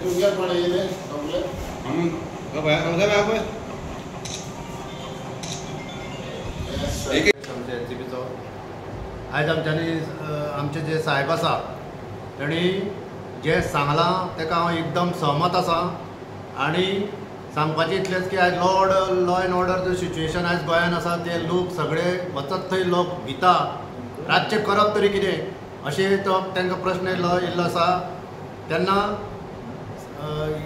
तुमगे कोण येले सगळे आयज आमचे जे साहेब आसा तेणी जे सांगलां तेका हांव एकदम सहमत आसा आनी सांगपाचें इतलेंच की आयज लॉ एंड ऑर्डर जो सिच्युएशन आयज गोंयांत आसा ते लोक सगळे वचत थंय लोक भिता रातचें करप तरी कितें अशें तो तांकां प्रश्न येयल्लो आसा तेन्ना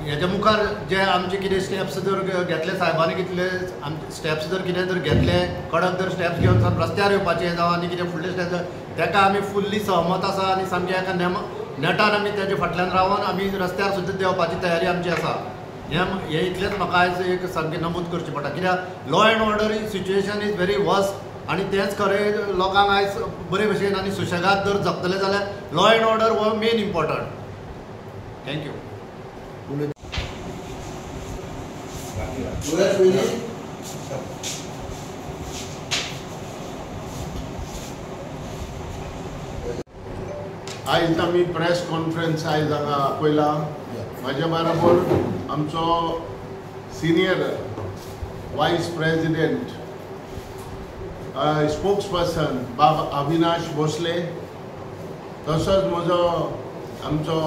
हेज्या मुखार जे आमचे कितें स्टेप्स जर घेतले साहेबांनी कितले स्टेप्स जर कितें जर घेतले कडक जर स्टेप्स घेवन रस्त्यार येवपाचें जावं आनी कितें फुडले स्टेप्स ताका आमी फुल्ली सहमत आसा आनी सामकें एका नेटान आमी तेजे फाटल्यान रावन आमी रस्त्यार सुद्दां देवपाची तयारी आमची आसा हे इतलेंच म्हाका आयज एक सामकें नमूद करचें पडटा कित्याक law end order situation is very worst आनी तेंच खरें लोकांक आयज बरे भशेन आनी सुशेगाद जर जगतले जाल्यार लॉ एंड ऑर्डर हो मेन इम्पॉर्टंट. थँक्यू. आयज आमी प्रेस कॉन्फरन्स आयज हांगा आपयला. म्हाज्या बरोबर आमचो सिनियर वायस प्रेसिडेंट स्पोक्स पर्सन बाब अविनाश भोसले तसोच म्हजो आमचो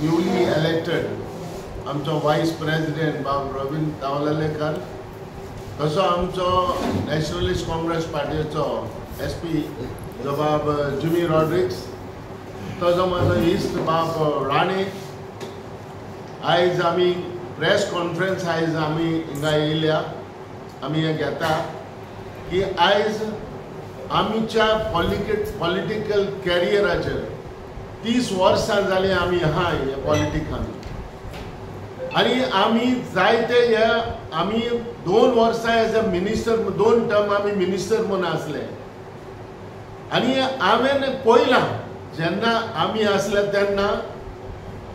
न्यूली इलेक्टेड आमचो वायस प्रेसिडेंट बाब रवींद्र तावलेकर तसो आमचो नॅशनलिस्ट काँग्रेस पार्टीचो SP जो बाब जिमी रॉड्रिक्स तसो म्हजो इश्ट बाब राणे. आयज आमी प्रेस कॉन्फरन्स आयज आमी हिंगा येयल्या आमी हे घेता की आयज आमच्या पॉलिटिकल कॅरियराचेर 30 वर्सां जालीं आमी आहा हे पॉलिटिकान आनी आमी जायते हे आमी 2 वर्सां एज अ मिनिस्टर 2 टर्म आमी मिनिस्टर म्हणून आसले आनी हांवें पळयलां जेन्ना आमी आसले तेन्ना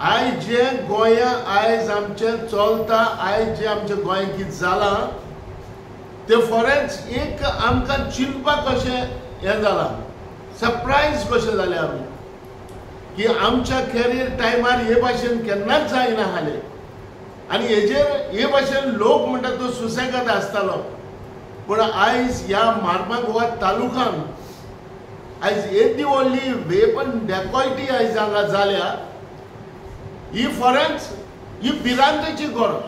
आयज जे गोंया आयज आमचें चलता आयज जे आमच्या गोंयांत कितें जालां ते फॉरेंच एक आमकां चिंतपाक कशें हें जालां सरप्रायज कशें जाले आमी की आमच्या कॅरियर टायमार हे भाशेन केन्नाच जायना हाले आनी हेजेर हे भाशेन लोक म्हणटा तो सुसेगाद आसतालो पूण आयज ह्या मार्मागोवा तालुकान आयज येदी व्हडली वेपन डेकॉयटी आयज हांगा जाल्या ही फॉरेंच ही भिरांतेची गरज.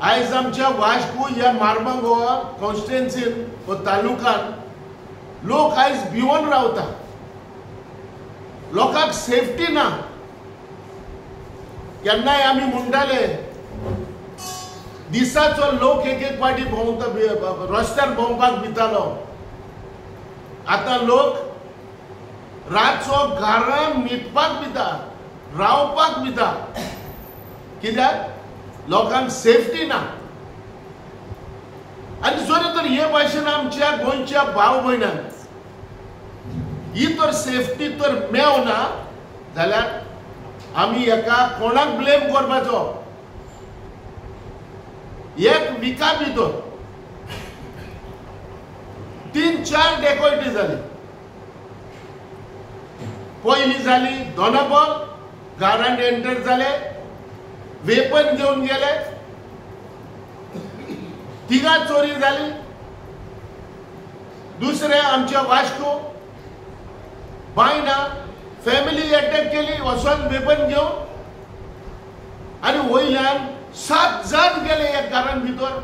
आयज आमच्या वास्को ह्या मार्मागोवा कॉन्स्टिट्युएन्सीन व तालुकान लोक आयज भिवून रावता लोकांक सेफ्टी ना. केन्नाय आमी म्हणटाले दिसाचो लोक एक पाटी भोंवता रस्त्यार भोंवपाक भितालो आतां लोक रातचो घरान न्हिदपाक भिता रावपाक भिता कित्याक लोकांक सेफ्टी ना. आनी जर तर हे भाशेन आमच्या गोंयच्या भाव भयणांक ही तर सेफ्टी तर मेवना जाल्यार आमी हेका कोणाक ब्लेम करपाचो. एक विका भितर 3-4 डेकॉयटी जाली. पयली जाली दोनाबॉल घरांत एंटर जाले वेपन घेवन गेले 3 चोरी जाली. दुसरे आमच्या वास्को बायना फॅमिली अटॅक केली वचून वेपन घेवन आनी वयल्यान 7 जाण गेले एक घरान भितर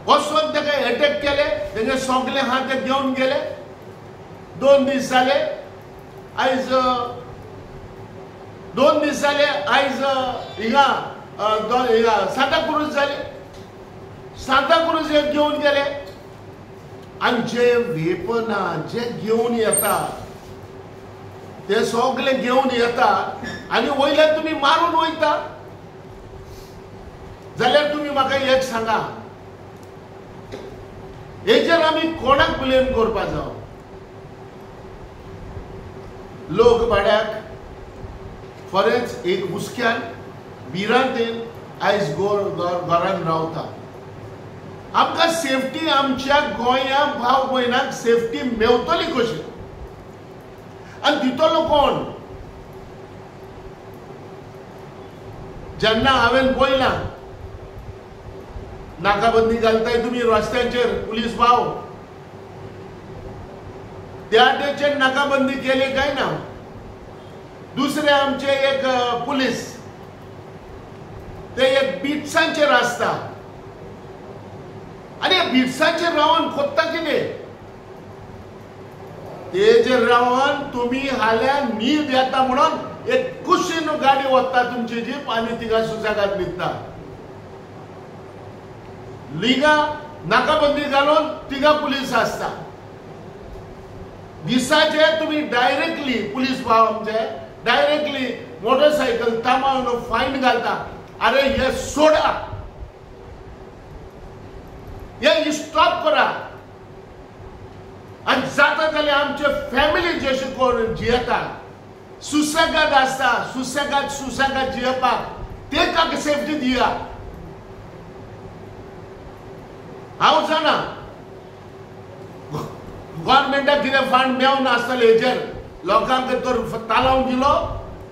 वचून ताका अटॅक केले तेजे सगळे हा ते घेवन गेले. 2 दीस जाले आयज 2 दीस जाले आयज हिंगा सांताक्रूज जाले सांताक्रूज एक घेवन गेले आनी जे वेपना जे घेवन येता ते सगळे घेवन येता आनी वयल्यान तुमी मारून वयता जाल्यार तुमी म्हाका एक सांगा हेजेर आमी कोणाक ब्लेम करपा जाय. लोक भाड्याक फरेंच एक हुस्क्यान भिरांतेन आयज घरान रावता. आमकां सेफ्टी आमच्या गोंया भाव भयणांक सेफ्टी मेवतली कशी आनी दितलो कोण जेन्ना हांवें पळयलां नाकाबंदी घालताय तुम्ही रस्त्यांचेर पुलीस भाव, त्या वटेनचेर नाकाबंदी केली काय ना. दुसरे आमचे एक पुलीस ते एक बिट्सांचेर आसता आनी बिट्सांचेर रावन कोत्ता कितें, तेजेर रावन तुम्ही हाल्या न्हीद येता म्हणून एक कुशीन गाडी वता तुमची जीप आनी तिका सुसेगाद न्हिदता. लिगा नाकाबंदी घालून तिगा पुलीस आसता. दिसाचे तुम्ही डायरेक्टली पुलीस भाव आमचे डायरेक्टली मोटरसायकल थांबवून फायन घालता. अरे हे सोडा, हे स्टॉप करा. आणि जाता जाल्यार आमचे फॅमिली जशे कोण जियेता सुसेगाद आसता, सुसेगाद जियेपाक तेका सेफ्टी दिया. हांव जाणा गव्हर्नमेंटाक कितें फंड मेळून आसतले हेजेर लोकांक तर तालावन दिलो,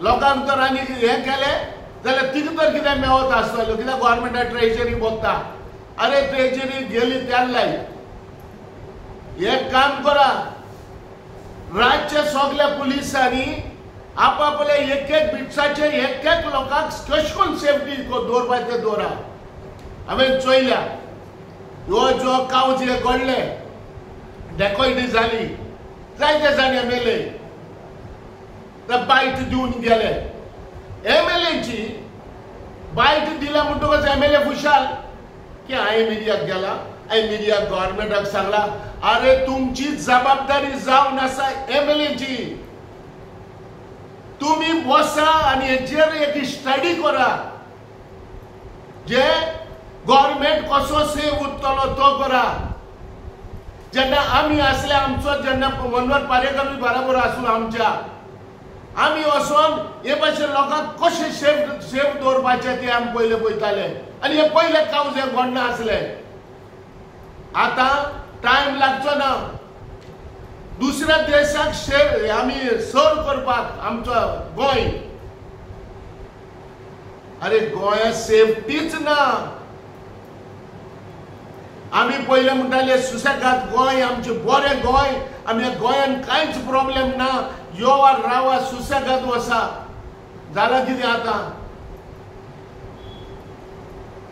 लोकांक तर आनी हे केलें जाल्यार तिका तर कितें मेळत आसतलो, कित्याक गव्हर्नमेंटा ट्रेजरी बोगता. अरे ट्रेजरी गेली त्याल्लाय. एक काम करा, राज्य सगळ्या पुलिसांनी आपापले एक एक बिट्साचे एक एक लोकांक कशें करून सेफ्टी दवरपाक ते दवरा. हांवें चोयल्या ह्यो जो काव जे घडले, डेकोयटी जाली, जायते जाण एमएलए बायट दिवन गेले. एमएलएची बायट दिल्या म्हणटकच एमएलए खुशाल की हांवें मिडियाक गेला, हांवें मिडियाक गव्हर्नमेंटाक सांगला. अरे तुमची जबाबदारी जावन आसा एमएलएची. तुम्ही बसा आनी हेचेर एक स्टडी करा, जे गव्हर्नमेंट कसो सेव उरतलो तो करा. जेन्ना आमी आसले आमचो जेन्ना मनोहर पारेकरूय बरोबर आसूं आमच्या, आमी वचोन हे भाशेन लोकांक कशें सेफ दवरपाचें ते आमी पयले पळयताले. आनी हे पयले कावजे घडना आसले. आतां टायम लागचो ना. दुसऱ्या देशाक आमी सर्व करपाक आमचो गोंय. अरे गोंयांत सेफ्टीच ना. आमी पयले म्हणटाले सुसेगाद गोंय, आमचें बरें गोंय, आमी गोंयांत कांयच प्रॉब्लेम ना, योवा रावा सुसेगाद वसा. जालां कितें आतां?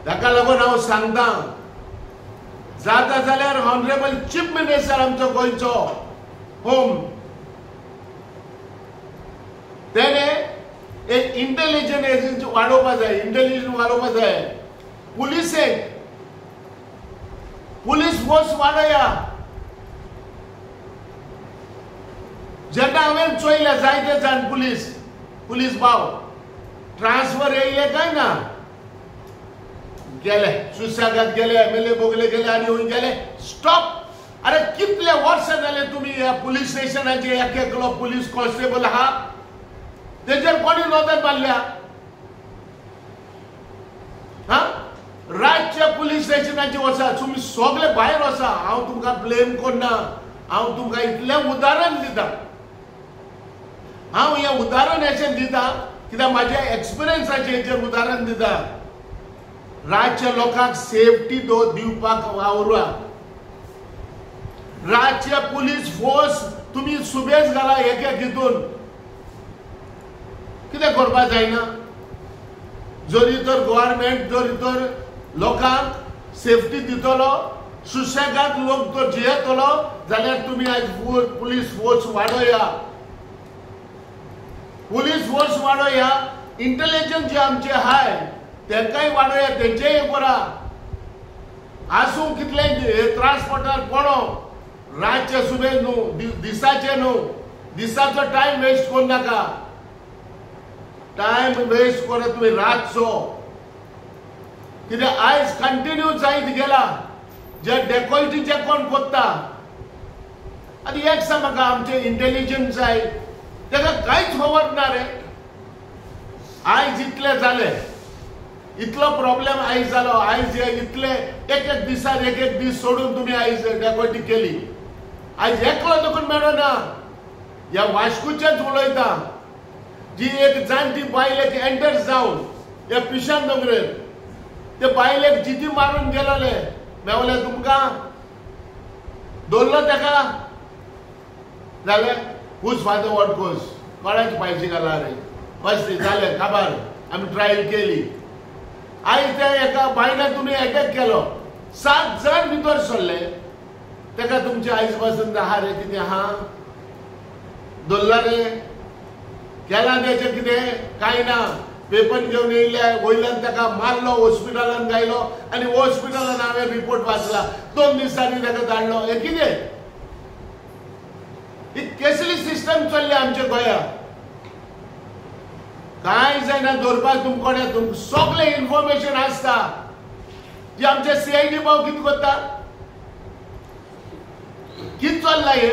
ताका लागून हांव सांगता, जाता जाल्यार ऑनरेबल चीफ मिनिस्टर आमचो गोंयचो होम, तेणे एक इंटेलिजन्स एजन्सी वाडोवपाक जाय, इंटेलिजन्स वाडोवपाक जाय. पुलिसेक पुलिस फोर्स वाडया. जेन्ना हांवें चोयले जायते जाण पुलीस भाव ट्रान्सफर येयले काय ना, गेले सुसेगाद गेले, एमएलए बोगले गेले आनी हूंय गेले. स्टॉप. अरे कितले वर्सां जाले तुम्ही ह्या पुलीस स्टेशनाचे एक एकलो पुलीस कॉन्स्टेबल आहा, तेजेर कोणी नदर मारल्या? हा, राज्य पुलीस स्टेशनाचे वचा, तुम्ही सगळे भायर वचा. हांव तुमकां ब्लेम करना, हांव तुमकां इतलें उदाहरण दिता. हांव हें उदाहरण अशें दिता कित्याक म्हाज्या एक्सपिरियन्साचें हेचेर उदाहरण दिता. राज्य लोकांक सेफ्टी दिवपाक वावरा. राज्य पुलीस फोर्स तुम्ही सुबेज घाला एक एक हितून. कितें करपाक जायना? जरी तर गव्हर्नमेंट जरी तर लोकांक सेफ्टी दितलो, सुसेगाद लोक तो जियेतलो, जाल्यार तुम्ही आज पुलीस फोर्स वाडोया. पुलीस फोर्स वाडोया. इंटेलिजन्स जे आमचे हाय तेंकाय वाडोया, तेंचेय करा. आसूं कितले त्रास पडटा पडो, रातचे सुबेज न्हू, दिसाचे न्हू. दिसाचो टायम वेस्ट करू नाका. टायम वेस्ट करत तुम्ही रातचो. कित्याक आयज कंटिन्यू जायत गेला जे डेकोयटीचे कोण कोत्ता. आनी एक सांग म्हाका, आमचे इंटेलिजन्स जाय ताका कांयच खबर ना रे. आयज इतले जाले, इतलो प्रॉब्लेम आयज जालो, आयज इतले एक एक दिसार एक एक दीस सोडून तुम्ही आयज डेकोयटी केली. आयज एकलो देखून मेळना. ह्या वास्कोचेच उलयता, जी एक जाणटी बायल एक एंटर जावन या पिशान दोंगरेर ते बायलेक जिती मारून गेलोले मेवले तुमकां दवरलो तेका जाल्यार हूज फादर वॉट कोर्स कोणाची पायची घाला रे बस जालें काबार आमी ट्रायल केली आयज त्या एका बायला तुमी अटॅक केलो 7 जण भितर सरले तेका तुमचे आयज पासून आहा रे कितें आहा दवरला रे केला तेचें कितें कांय ना पेपर घेवन येयले वयल्यान तेका मारलो हॉस्पिटलान गायलो आनी हॉस्पिटलान हांवें रिपोर्ट वाचला 2 दिसांनी तेका धाडलो हें कितें ही कसली सिस्टम चल्ली आमच्या गोंयांत काय जायना दवरपाक तुमकोडे सगळे इन्फॉर्मेशन आसता जे आमचे CID भाव कितें करता कितें चल्ला हे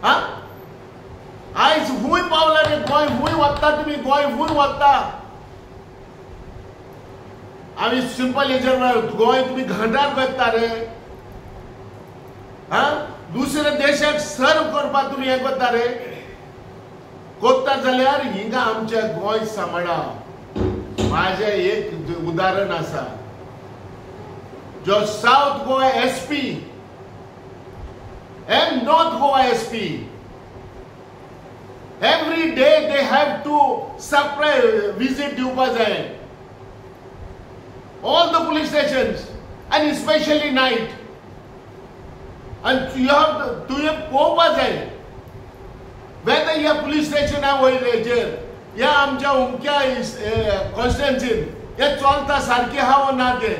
हा आयज खूंय पावला रे गोंय खूंय वता तुमी गोंय खूंय वता आमी सिंपल हेजेर गोंय तुमी घांटार करता रे हा दुसऱ्या देशाक सर्व करपाक तुमी हें करता रे कोत्ता जाल्यार हिंगा आमचे गोंय सांबाळा माझे एक उदाहरण आसा जो south Goa SP and North Goa SP every day they have to surprise visit दिवपा जाय all the police stations and especially night and you have to पोवपा जाय whether या पुलिस स्टेशन वयलेचेर या आमच्या उमक्या कॉन्स्टिट्युएन्सीन हे चलता सारखे आहा ना ते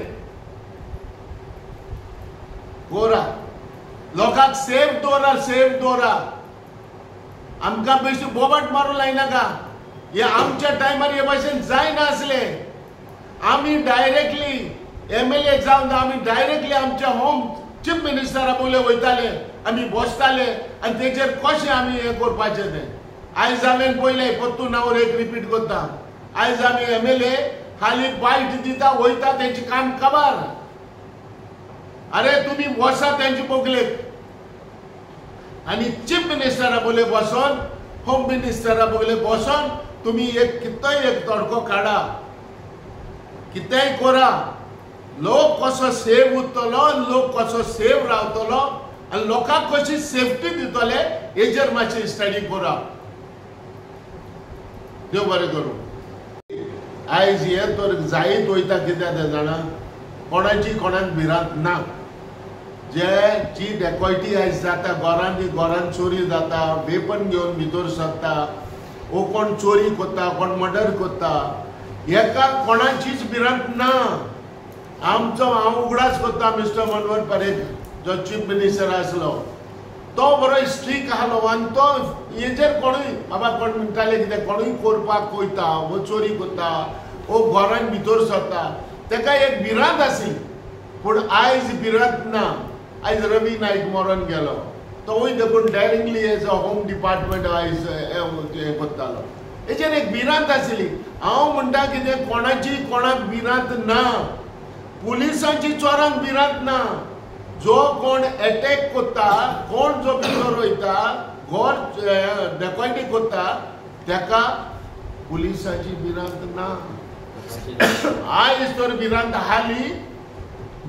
गोरा लोकांक सेफ दवरा आमकां बेश्टी बोबाट मारूं लायनाका हे आमच्या टायमार हे भाशेन जायनासले आमी डायरेक्टली MLA जावन आमी डायरेक्टली आमच्या होम चीफ मिनिस्टरा बोले वयताले आमी बसताले आनी तेचेर कशें आमी हें करपाचें तें आयज हांवें पयलें परतून हांव एक रिपीट करता आयज आमी MLA खाली बायट दिता वयता तेंची काम काबार अरे तुमी बसा तेंचे बोगलेक आनी चीफ मिनिस्टरा बोले बसोन होम मिनिस्टरा बोगले बसोन तुमी एक कितेंय एक तडको काडा कितेंय करा लोक कसो सेफ उरतलो लोक कसो सेफ रावतलो आनी लोकांक कशी सेफ्टी दितले हेजेर मातशी स्टडी करा देव बरें करूं आयज हे तर जायत वयता कित्याक ते जाणा कोणाची कोणाक भिरांत ना जे जी डेकॉयटी आयज जाता घरान चोरी जाता वेपन घेवन भितर सरता वो कोण चोरी करता कोण मर्डर करता हेका कोणाचीच भिरांत ना आमचो हांव उगडास करता मिस्टर मनोहर पर्रीकर जो चीफ मिनिस्टर आसलो तो बरो स्ट्रीक आसलो आनी तो हेजेर कोणूय बाबा कोण म्हणटाले कितें कोणूय करपाक वयता वो चोरी करता वो घरान भितर सरता तेका एक भिरांत आसली पूण आयज भिरांत ना आयज रवी नायक मरोन गेलो तो वय देखून directly age a home department आयज हें करतालो हेचेर एक भिरांत आसली हांव म्हणटा कितें कोणाची कोणाक भिरांत ना पुलिसांची चोरांक भिरांत ना जो कोण अटॅक करता कोण जो भितर वयता घर डेकॉयटी करता तेका पुलिसांची भिरांत ना आयज तर भिरांत आहाली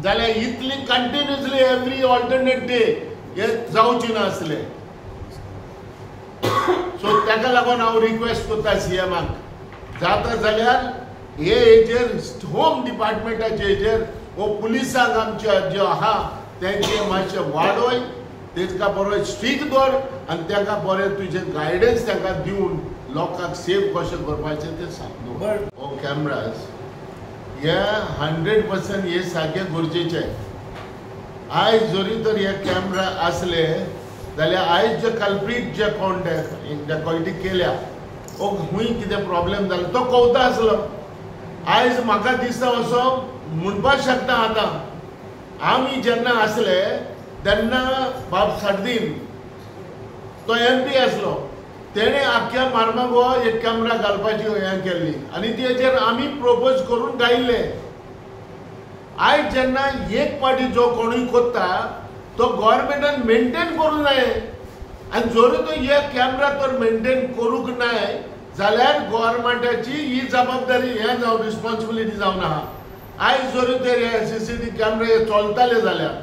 जाल्यार इतली कंटिन्युअसली एवरी ऑल्टरनेट डे हे जावची नासले सो तेका लागून हांव रिक्वेस्ट करता CMाक जाता जाल्यार हे हेजेर होम डिपार्टमेंटाचे हेजेर वो पुलिसांक आमच्या जे आहा तेंचे मातशें वाडोय तेका बरो स्ट्रीक दवर आनी तेका बरें तुजें गायडन्स तेका दिवन लोकांक सेफ कशें करपाचें तें सांग हो कॅमेराज हे 100% हे सारके गरजेचे आयज जरी तर हे कॅमेरा आसले जाल्यार आयज जे कल्प्रीट जे कोण डेकॉयटी केल्या वो खूंय कितें प्रॉब्लेम जालो तो कवता आसलो आयज म्हाका दिसता असो म्हणपाक शकता आतां आमी जेन्ना आसले तेन्ना बाब सार्दीन तो MP आसलो तेणे आख्या मार्मागो एक कॅमेरा घालपाची हें केल्ली आनी तेचेर आमी प्रपोज करून गायिल्ले आयज जेन्ना एक पाटी जो कोणूय करता तो गव्हर्मेंटान मेंटेन करूंक जाय आनी जरी तो हे कॅमेरा तर मेंटेन करूंक नाय जाल्यार गव्हर्नमेंटाची ही जबाबदारी हे जावन रिस्पॉन्सिबिलिटी जावन आहा. आयज जरी ते सीसीटीव्ही कॅमेरे चलताले जाल्यार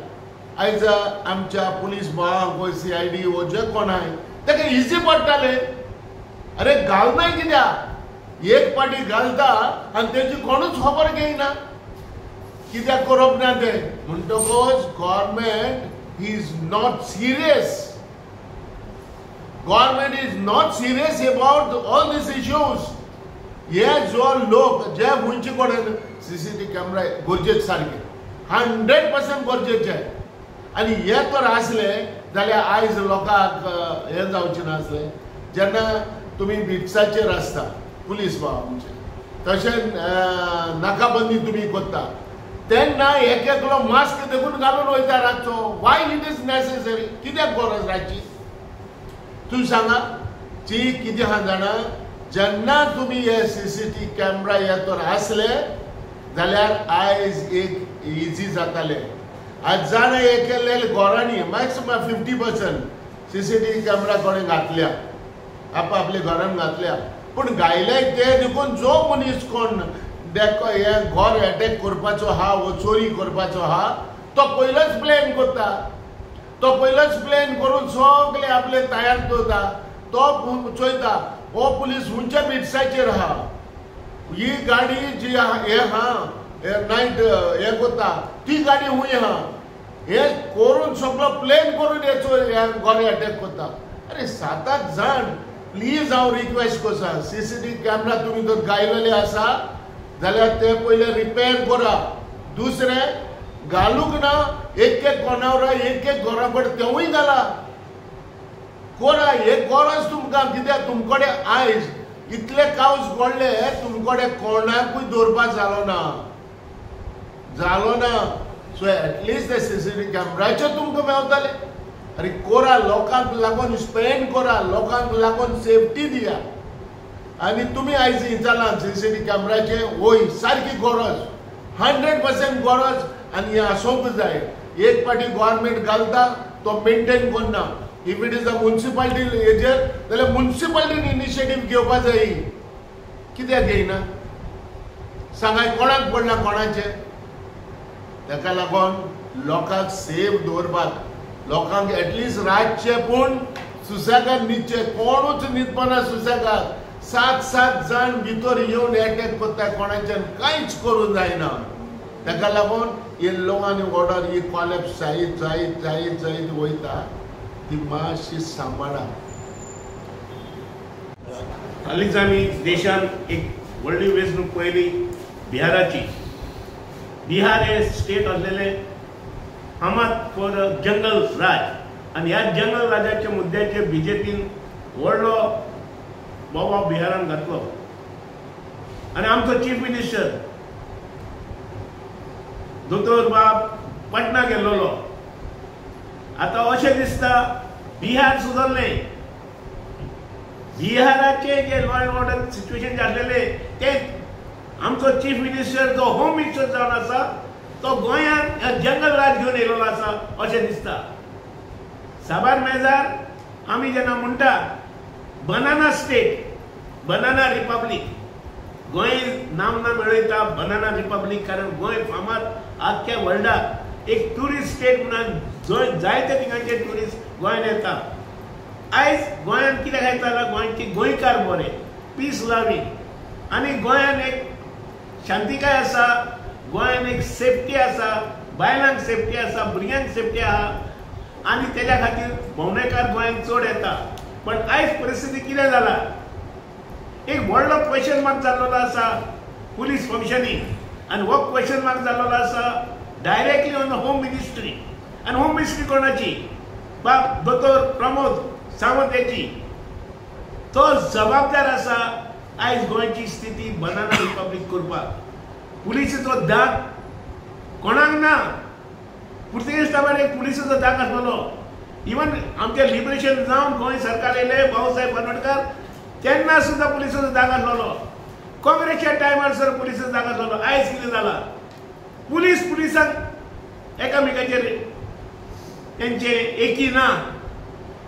आयज आमच्या पुलीस भावांक व CID वो जे कोण आहाय ताका इजी पडटाले. अरे घालनाय कित्याक एक पाटी घालता आनी तेजी कोणूच खबर घेयना कित्याक करप ना ते म्हणटकच government is not serious. Government is not serious about all these issues. हे जो लोक जे हुंचे कडेन CCTV कॅमेरा गरजेचे सारखे 100% गरजेचे आणि हे तर असले जाल्यार आयज लोकांक हे जावचे नासले. जेन्ना तुमी बिट्साचेर आसता पुलीस भाव आमचे तशें नाकाबंदी तुमी करता तेन्ना एक एकलो मास्क देखून घालून वयता रातचो. वाय इट इज नेसेसरी कित्याक गरज रातची तुम्ही सांगा. ती किती हा जाणा जेन्ना तुम्ही हे CCTV कॅमेरा हे तर असले जाल्यार आयज एक इजी जाताले. आज जाणा एकेले घरांनी मॅक्सिमम 50% CCTV कॅमेरा कोणी घातल्या आपल्या घरान घातल्या पूण गायले ते देखून जो मनीस कोण हे घर अटॅक करपाचो हा वो चोरी करपाचो हा तो पयलोच प्लॅन करता. तो पयलोच प्लॅन करून सगळे आपले तयार दवरता. तो चोयता हो पुलीस हुंच्या बिट्साचेर आहा ही गाडी जी हे हा नायट हे करता ती गाडी हुंय आहा हे करून सगळो प्लॅन करून हे गोरे अटॅक करता. अरे 7-8 जाण प्लीज हांव रिक्वेस्ट करता CCTV कॅमेरा तुमी जर गायलेले आसा जाल्यार ते पयले रिपेर करा. दुसरें घालूक ना एक कोणावर एक घराकडे तेवूय घाला कोणा हे गरज तुमकां कित्याक तुमकडे आयज इतले कावज घडले तुमकडे कोणाकूय दवरपाक जालो ना सो एटलिस्ट ते CCTV कॅमेराचे तुमकां मेवताले. अरे कोरा लोकांक लागून स्पेंड करा लोकांक लागून सेफ्टी दिया आनी तुमी आयज हिंचाला CCTV कॅमेराचे वय सारकी गरज 100% गरज आणि हे आसोंक जाय. एक पाटी गव्हर्नमेंट घालता तो मेंटेन करना. If it is a municipality हेजेर जाल्यार म्युनिसिपालिटीन इनिशिएटीव घेवपाक जाय. कित्याक घेयना सांगाय कोणाक पडना कोणाचे. ताका लागून लोकांक सेफ दवरपाक लोकांक एटलिस्ट रातचे पूण सुसेगाद न्हिदचे कोणूच न्हिदपना सुसेगाद. 7-7 जाण भितर येवन अटॅक करता कोणाच्यान कांयच करूंक जायना. ताका लागून हे लो आनी ऑर्डर ही कॉलेप्स जायत वयता ती मातशी सांबाळा. हालींच आमी देशान एक व्हडली वेंचणूक पळयली बिहाराची. बिहार हे स्टेट आसलेले फामाद फॉर जंगल राज आनी ह्या जंगल राजाच्या मुद्द्याचेर BJPन व्हडलो बोवाळ बिहारान घातलो आनी आमचो चीफ मिनिस्टर दोतोर बाब पटना गेल्लो. आता अशें दिसता बिहार सुदरलें. बिहाराचे जे लॉ अँड ऑर्डर सिच्युएशन जे आसलेले ते आमचो चीफ मिनिस्टर जो होम मिनिस्टर जावन आसा तो गोंयांत जंगल राज घेवन येयलो आसा अशें दिसता. साबार मेजार आमी जेन्ना म्हणटा banana state banana republic Goa नामना मेळयता बनाना रिपब्लीक कारण गोंय फामाद आख्ख्या वर्ल्डाक एक ट्युरिस्ट स्टेट म्हणून जायते ठिकाणचे ट्युरिस्ट गोंयांत येता. आयज गोंयांत कित्याक येता जाल्यार गोंयचे गोंयकार बरे पीस लवींग आनी गोंयांत एक शांतिकाय आसा गोंयांत एक सेफ्टी आसा बायलांक सेफ्टी आसा भुरग्यांक सेफ्टी आहा आनी तेज्या खातीर भोंवडेकार गोंयांत चड येता. पण आयज परिस्थिती कितें जाला एक व्हडलो क्वेश्चन मार्क जाल्लो आसा पुलीस फंक्शनींग आनी हो क्वेश्चन मार्क जाल्लो आसा directly on the home ministry. आनी होम मिनिस्ट्री कोणाची बाब दोतोर प्रमोद सावंत हेची. तो जबाबदार आसा आयज गोंयची स्थिती बनाना रिपब्लीक करपाक. पुलिसेचो दाग कोणाक ना. पुर्तुगेज टायमार एक पुलिसेचो दाग आसलो. इवन आमचे लिबरेशन जावन गोंय सरकार येयले भाऊसाहेब बांदोडकर तेन्ना सुद्धा पुलिसेचो दाग आसलो. काँग्रेसच्या टायमार सर पुलिसेचो दाग आसलो. आयज कितें जाला पुलिसांक एकामेकाचेर तेंचे एकी ना.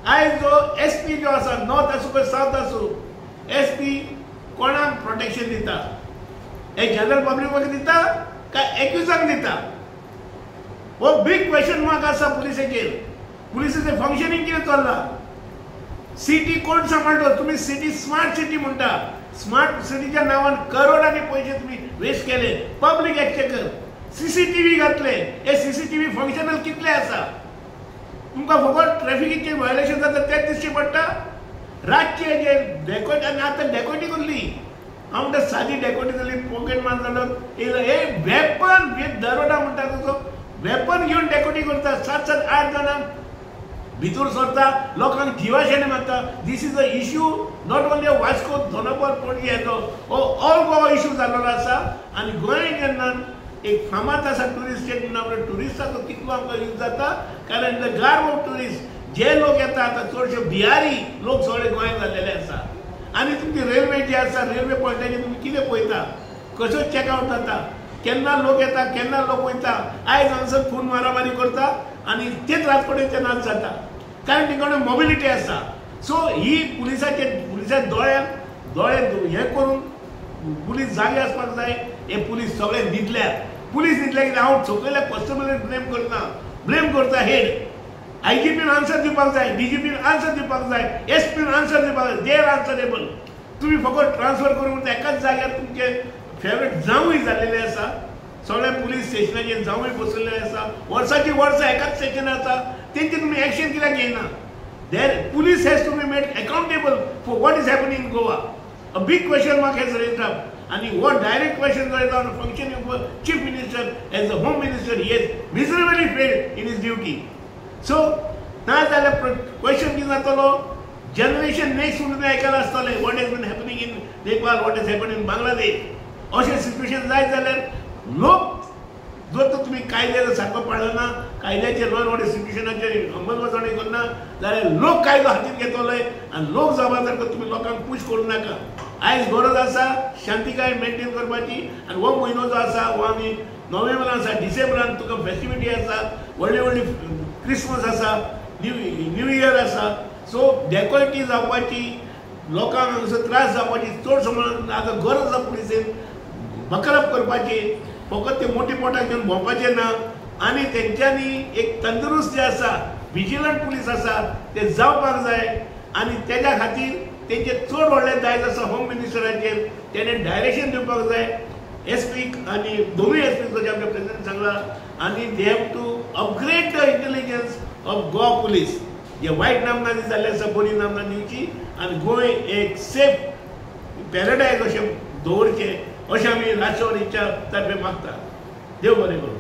आयज जो SP जो आसा नॉर्थ आसूं पळय सावथ आसूं SP कोणाक प्रोटेक्शन दिता? एक जनरल पब्लिक दिता काय एक्युजांक दिता? हो बिग क्वेश्चन मार्क आसा पुलिसाचेर. पुलिसाचें फंक्शनिंग कितें चल्लां? सिटी कोण सांबाळटलो? तुम्ही सिटी स्मार्ट सिटी म्हणटा. स्मार्ट सिटीच्या नावान करोडांनी पैसे तुम्ही वेस्ट केले. पब्लिक एक्चेकर CCTV घातले. हे CCTV फंक्शनल कितले आसा? तुमकां फकत ट्रॅफिकीचे व्हायोलेशन जाता तेच दिश्टी पडटा. रातचे जे डेकोट आनी आतां डेकोटी करली. हांव म्हणटा सादी डेकोटी जाली, पॉकेट मार जालो. हे वेपन हे दरोडा म्हणटा तसो वेपन घेवन डेकोटी करता. 7-8 जाणांक भितर सरता, लोकांक जिवाशेने मारता. This is a issue not only Vasco धोनापर पणजी येतो, हो ऑल गोवा इश्यू जाल्लो आसा. आनी गोंय जेन्ना एक फामाद आसा टुरिस्ट स्टेट म्हणून आपल्या टुरिस्टाचो कितलो आमकां यूज जाता. कारण द गार्व ऑफ टुरिस्ट जे लोक येता आतां चडशे बिहारी लोक सगळे गोंयांत जाल्लेले आसा. आनी तुमची रेल्वे जी आसा रेल्वे पॉयंटाचेर तुमी कितें पळयता, कशो चेकआउट जाता, केन्ना लोक येता केन्ना लोक वयता. आयज हांगसर खून मारामारी करता आनी तेच रातपडेचे नाच जाता. कारण तिकडे मोबिलिटी आसा. सो ही पुलिसाच्या दोळे हे करून पुलीस जागे आसपाक जाय. हे पुलीस सगळे न्हिदल्या. पुलीस न्हिदल्या कितें हांव सकयल्या कस्टमर ब्लेम करता हेड. IGPन आन्सर दिवपाक जाय, DGPन आन्सर दिवपाक जाय, SPन आन्सर दिवपाक जाय. They are answerable. तुम्ही फकत ट्रान्सफर करून एकाच जाग्यार तुमचे फेवरेट जावूय जाल्लेले आसा. सगळ्या पुलीस स्टेशनाचेर जावूय बसलेले आसा. वर्साची वर्सां एकाच स्टेशनार आसा. तेंची तुम्ही एक्शन कित्याक घेयना? There police has to be made accountable for what is happening in Goa. A big question mark has raised up. आणि वो डायरेक्ट क्वेश्चन जो येता on functioning of chief minister as a home minister he has miserably failed in his duty. So ना जाल्यार question कितें जातलो? Generation next म्हणून आयकला आसतलें what has been happening in Nepal, what has happen in Bangladesh. अशें सिच्युएशन जायत जाल्यार लोक जर तर तुम्ही कायद्याचा सारको पाळना, कायद्याचे लॉ अँड ऑर्डर सिच्युएशनाचेर अंमलबजावणी करना जाल्यार लोक कायदो हातीन घेतलोय आनी लोक जबाबदार तुम्ही लोकांक पुश करूं नाका. आयज गरज आसा शांतीकाय मेंटेन करपाची. आनी हो म्हयनो जो आसा हो आमी नोव्हेंबरान आसा, डिसेंबरान तुका फेस्टिविटी आसा, व्हडली व्हडली क्रिसमस आसा, न्यू इयर आसा. सो डेकोल्टी जावपाची, लोकांक हांगसर त्रास जावपाची चड समज आतां गरज आसा पुलिसेन बकरप करपाची. फकत ते मोठी पोटाक घेवन भोंवपाचें ना. आनी तेंच्यांनी एक तंदुरुस्त जे आसा विजिलंट पुलीस आसा ते जावपाक जाय. आनी तेज्या खातीर तेंचे चड व्हडलें दायज आसा होम मिनिस्टराचेर. तेणें डायरेक्शन दिवपाक जाय SP आनी दोनूय SP जशें आमच्या प्रेसिडेंट सांगला. आनी they have to upgrade the intelligence of Goa police. जे वायट नामनादी जाल्ले आसा बरी नामनादी दिवची आनी गोंय एक सेफ पॅराडायज अशें दवरचें अशें आमी राष्ट्रवादीच्या तर्फे मागता. देव बरें करूं.